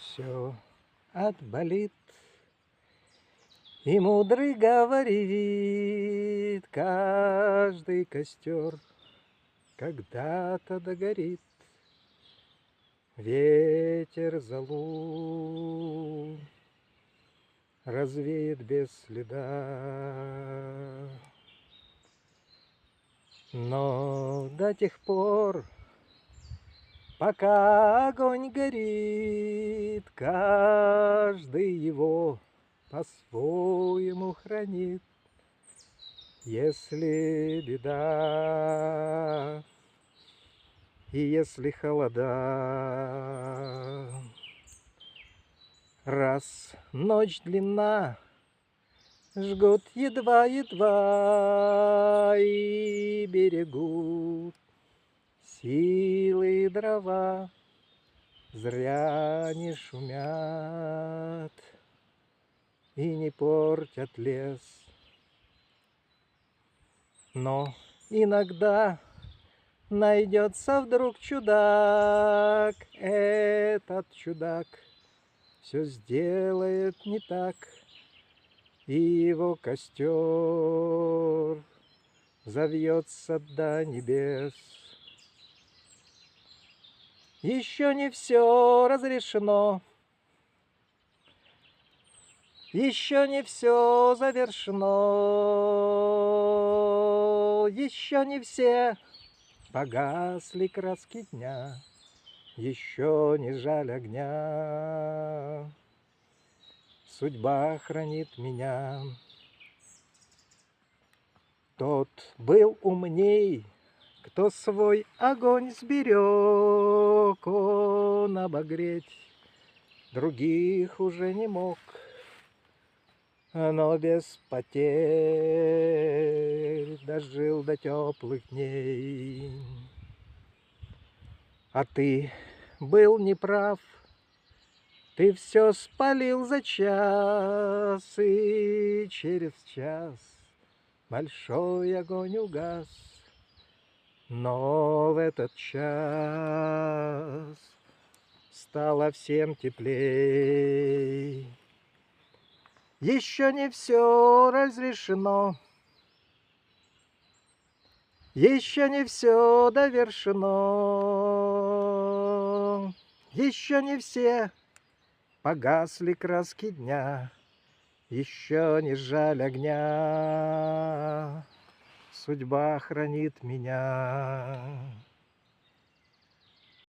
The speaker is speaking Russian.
все отболит. И мудрый говорит, каждый костер когда-то догорит. Ветер золу развеет без следа. Но до тех пор, пока огонь горит, каждый его по-своему хранит. Если беда и если холода, раз ночь длинна, жгут едва-едва и берегут силы и дрова, зря не шумят и не портят лес. Но иногда найдется вдруг чудак, этот чудак все сделает не так, и его костер завьется до небес. Еще не все разрешено, еще не все завершено, еще не все погасли краски дня, еще не жаль огня. Судьба хранит меня. Тот был умней, кто свой огонь сберег, он обогреть других уже не мог, но без потерь дожил до теплых дней. А ты был неправ, ты все спалил за час, и через час большой огонь угас. Но в этот час стало всем теплей. Еще не все разрешено, еще не все довершено, еще не все погасли краски дня, еще не жаль огня. Судьба хранит меня.